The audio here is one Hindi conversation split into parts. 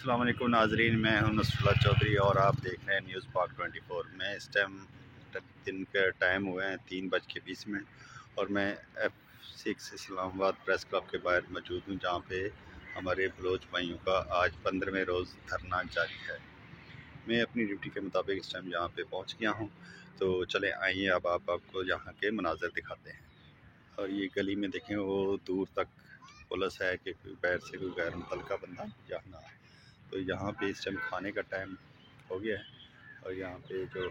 अस्सलाम वालेकुम नाजरीन, मैं हूं नसरुल्लाह चौधरी और आप देख रहे हैं न्यूज़ पाक 24। मैं इस टाइम दिन के टाइम हुए हैं 3:20 और मैं F6 इस्लामाबाद प्रेस क्लब के बाहर मौजूद हूं, जहां पे हमारे बलोच भाइयों का आज 15वें रोज़ धरना जारी है। मैं अपनी ड्यूटी के मुताबिक इस टाइम यहाँ पे पहुँच गया हूँ, तो चले आइए अब आपको यहाँ के मनाज़र दिखाते हैं। और ये गली में देखें, वो दूर तक पुलिस है कि कोई बाहर से कोई गैर मुतल्लका बंदा जाना है। तो यहाँ पे इस टाइम खाने का टाइम हो गया है और यहाँ पे जो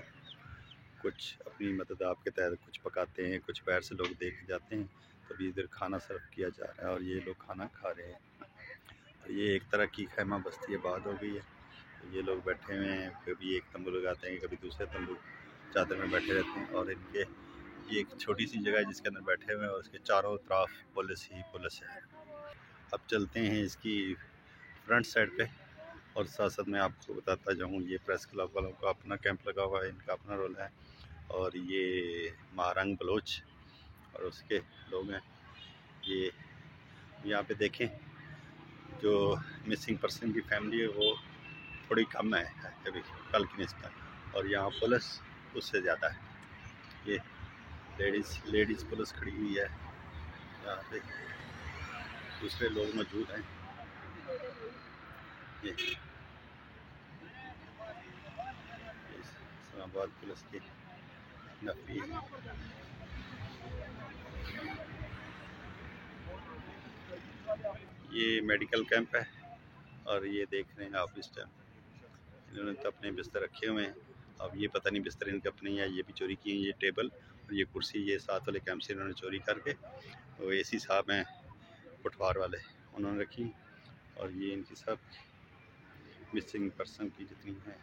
कुछ अपनी मदद आपके तहत कुछ पकाते हैं, कुछ बाहर से लोग देख जाते हैं, तो अभी इधर खाना सर्व किया जा रहा है और ये लोग खाना खा रहे हैं। और ये एक तरह की खैमा बस्ती आबाद हो गई है। तो ये लोग बैठे हुए हैं, कभी एक तंबू लगाते हैं, कभी दूसरे तंबू चादर में बैठे रहते हैं। और इनके ये एक छोटी सी जगह है जिसके अंदर बैठे हुए हैं और उसके चारों तरफ पुलिस ही पुलिस है। अब चलते हैं इसकी फ्रंट साइड पे और साथ साथ मैं आपको बताता जाऊँ, ये प्रेस क्लब वालों का अपना कैंप लगा हुआ है, इनका अपना रोल है। और ये महारंग बलोच और उसके लोग हैं। ये यहाँ पे देखें, जो मिसिंग पर्सन की फैमिली है वो थोड़ी कम है अभी कल की निस्बत, और यहाँ पुलिस उससे ज़्यादा है। ये लेडीज़ पुलिस खड़ी हुई है, यहाँ पे दूसरे लोग मौजूद हैं। ये इस्लामाबाद पुलिस की नफरी है। ये मेडिकल कैंप है और ये देख रहे हैं आप इस टाइम इन्होंने तो अपने बिस्तर रखे हुए हैं। अब ये पता नहीं बिस्तर इनके अपने या ये भी चोरी किए हैं। ये टेबल और ये कुर्सी ये साथ वाले कैंप से इन्होंने चोरी करके, वो एसी साहब हैं पटवार वाले, उन्होंने रखी। और ये इनकी सब मिसिंग पर्सन की जितनी हैं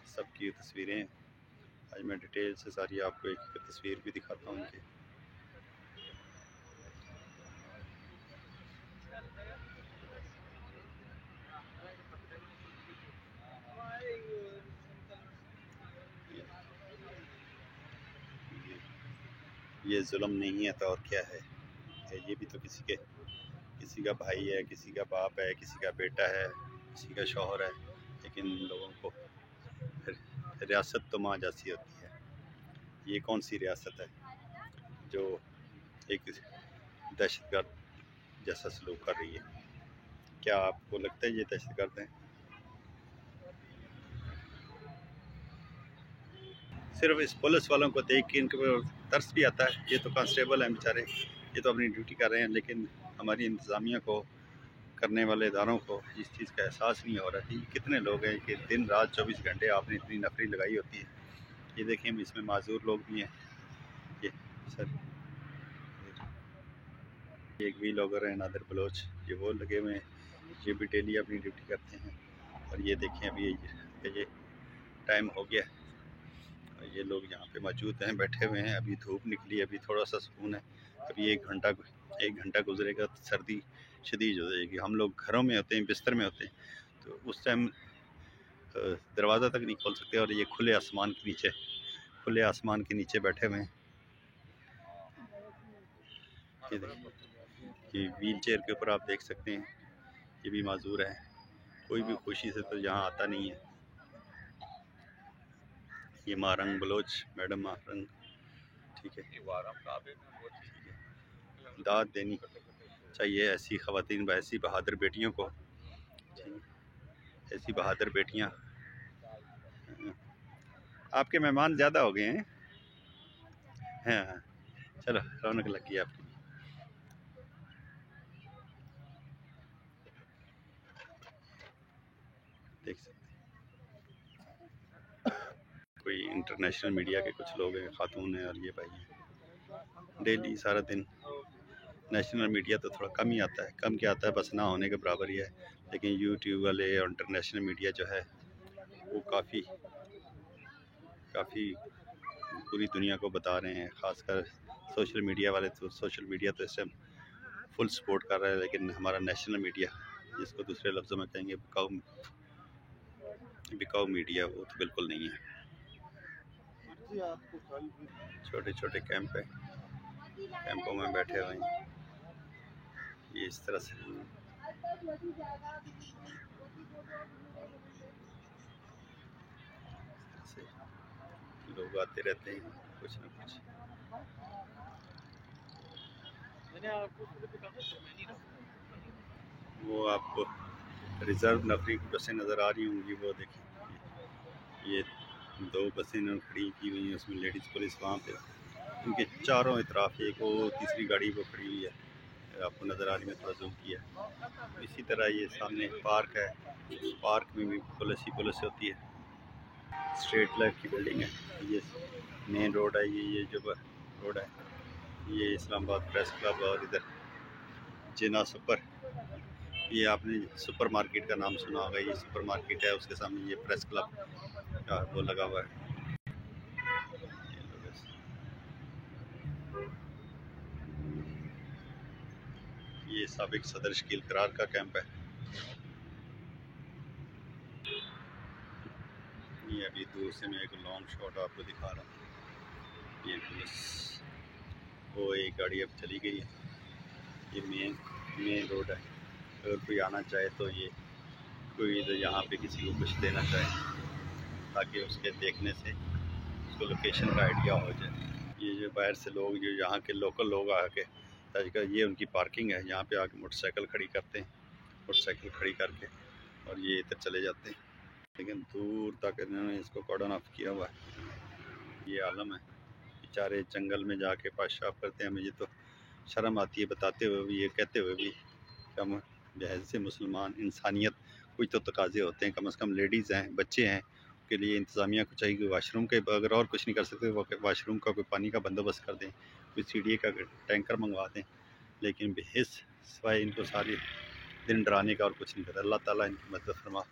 सबकी तस्वीरें हैं। आज मैं डिटेल से सारी आपको एक तस्वीर भी दिखाता हूँ इनकी। ये जुल्म नहीं है तो और क्या है? ये भी तो किसी का भाई है, किसी का बाप है, किसी का बेटा है, किसी का शौहर है, लेकिन लोगों को रियासत तो माँ जैसी होती है। ये कौन सी रियासत है जो एक दहशतगर्द जैसा सलूक कर रही है? क्या आपको लगता है ये दहशतगर्द हैं? सिर्फ इस पुलिस वालों को देख के इनके ऊपर तरस भी आता है। ये तो कांस्टेबल हैं बेचारे, ये तो अपनी ड्यूटी कर रहे हैं, लेकिन हमारी इंतज़ामिया को, करने वाले इदारों को इस चीज़ का एहसास नहीं हो रहा कि कितने लोग हैं कि दिन रात 24 घंटे आपने इतनी नफरी लगाई होती है। ये देखें, इसमें माजूर लोग भी हैं। ये सर, ये एक वी लॉगर है नादिर बलोच, ये वो लगे हुए हैं, ये भी डेली अपनी ड्यूटी करते हैं। और ये देखें, अभी ये टाइम हो गया, ये लोग यहाँ पे मौजूद हैं, बैठे हुए हैं। अभी धूप निकली, अभी थोड़ा सा सुकून है। अभी एक घंटा गुजरेगा तो सर्दी शदीद हो जाएगी। हम लोग घरों में होते हैं, बिस्तर में होते हैं, तो उस टाइम दरवाज़ा तक नहीं खोल सकते। और ये खुले आसमान के नीचे बैठे हुए हैं। ये व्हील चेयर के ऊपर आप देख सकते हैं, ये भी माजूर है। कोई भी खुशी से तो यहाँ आता नहीं है। ये महारंग बलोच मैडम महारंग, ठीक है। दाद देनी चाहिए ऐसी ख़वातीन, ऐसी बहादुर बेटियों को। ऐसी बहादुर बेटियां। आपके मेहमान ज़्यादा हो गए हैं। हाँ, चलो रौनक लग गई आपकी। देख सकते हैं कोई इंटरनेशनल मीडिया के कुछ लोग हैं, खातून हैं, और ये भाई हैं। डेली सारा दिन नेशनल मीडिया तो थोड़ा कम ही आता है, कम क्या आता है, बस ना होने के बराबर ही है। लेकिन यूट्यूब वाले और इंटरनेशनल मीडिया जो है वो काफ़ी पूरी दुनिया को बता रहे हैं। ख़ासकर सोशल मीडिया वाले, तो सोशल मीडिया तो इस टाइम फुल सपोर्ट कर रहा है, लेकिन हमारा नेशनल मीडिया, जिसको दूसरे लफ्ज़ों में कहेंगे बिकाऊ मीडिया, वो तो बिल्कुल नहीं है। छोटे छोटे कैंप है, कैंपों में बैठे हुए हैं ये इस तरह से। से लोग आते रहते हैं कुछ ना कुछ। वो आपको रिजर्व नफरी की बसें नज़र आ रही होंगी, वो देखिए ये 2 बसें इन्होंने खड़ी की हुई हैं, उसमें लेडीज़ पुलिस वहाँ पे उनके चारों इतराफ, एक वो तीसरी गाड़ी वो खड़ी हुई है, आपको नज़र आ रही है, थोड़ा जूम किया। इसी तरह ये सामने पार्क है, पार्क में भी पुलिस ही पुलिस होती है। स्ट्रेट लाइफ की बिल्डिंग है, ये मेन रोड है, ये जो रोड है ये इस्लामाबाद प्रेस क्लब, और इधर जिना सुपर, ये आपने सुपर मार्केट का नाम सुना होगा, ये सुपर मार्केट है, उसके सामने ये प्रेस क्लब का वो लगा हुआ है। ये साबिक सदर शकील करार का कैंप है। ये अभी दूर से मैं एक लॉन्ग शॉट आपको दिखा रहा हूँ। ये पुलिस, वो एक गाड़ी अब चली गई है, ये मेन रोड है। अगर कोई आना चाहे तो ये कोई इधर यहाँ पे किसी को कुछ देना चाहे ताकि उसके देखने से उसको लोकेशन का आइडिया हो जाए। ये जो बाहर से लोग, जो यहाँ के लोकल लोग आके, ताकि ये उनकी पार्किंग है, यहाँ पे आके मोटरसाइकिल खड़ी करते हैं, मोटरसाइकिल खड़ी करके और ये इधर चले जाते हैं। लेकिन दूर तक इन्होंने इसको कॉर्डन ऑफ किया हुआ है। ये आलम है, बेचारे जंगल में जाके पेशाब करते हैं। मुझे तो शर्म आती है बताते हुए भी, ये कहते हुए भी, कम बहस से मुसलमान इंसानियत कुछ तो तकाजे होते हैं। कम से कम लेडीज़ हैं, बच्चे हैं, के लिए इंतज़ामिया को चाहिए कि वाशरूम के, अगर और कुछ नहीं कर सकते वाशरूम का कोई पानी का बंदोबस्त कर दें, कोई सीढ़ी का टैंकर मंगवा दें। लेकिन बहस सिवाय इनको सारी दिन डराने का और कुछ नहीं करता। अल्लाह ताला इनकी मदद फरमा,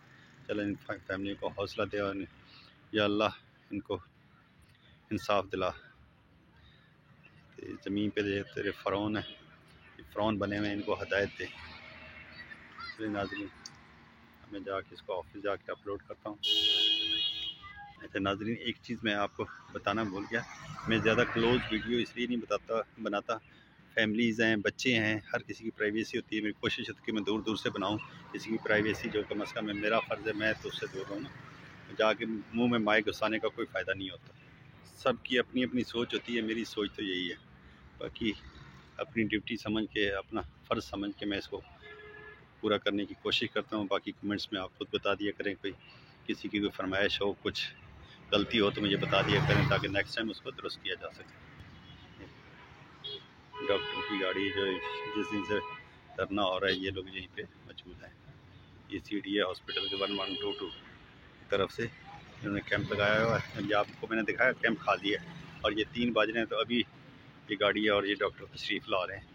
चलो इन फैमिली को हौसला दे, और या अल्लाह इनको इंसाफ दिला। ज़मीन पे तेरे फ़रौन है, फ़रौन बने हुए, इनको हदायत दे। चलिए नाज़रीन, मैं जाके इसको ऑफिस जाके अपलोड करता हूँ। अच्छा नाज़रीन, एक चीज़ मैं आपको बताना भूल गया, मैं ज़्यादा क्लोज़ वीडियो इसलिए नहीं बनाता। फैमिलीज़ हैं, बच्चे हैं, हर किसी की प्राइवेसी होती है। मेरी कोशिश होती है कि मैं दूर दूर से बनाऊँ, किसी की प्राइवेसी जो कम अज़ कम है, मेरा फ़र्ज़ है, मैं तो उससे दूर रहूँ ना। जाके मुंह में माइक घुसाने का कोई फ़ायदा नहीं होता। सबकी अपनी अपनी सोच होती है, मेरी सोच तो यही है। बाकी अपनी ड्यूटी समझ के, अपना फ़र्ज़ समझ के मैं इसको पूरा करने की कोशिश करता हूँ। बाकी कमेंट्स में आप खुद बता दिया करें, कोई किसी की कोई फरमाइश हो, कुछ गलती हो तो मुझे बता दिया करें, ताकि नेक्स्ट टाइम उसको दुरुस्त किया जा सके। डॉक्टर की गाड़ी जो जिस दिन से धरना हो रहा है, ये लोग यहीं पे मौजूद हैं। ये सीढ़ी है हॉस्पिटल के 1122 तरफ से इन्होंने कैंप लगाया हुआ है। ये आपको मैंने दिखाया कैंप खाली है, और ये 3 बज रहे हैं, तो अभी ये गाड़ी है और ये डॉक्टर तशरीफ़ ला रहे हैं।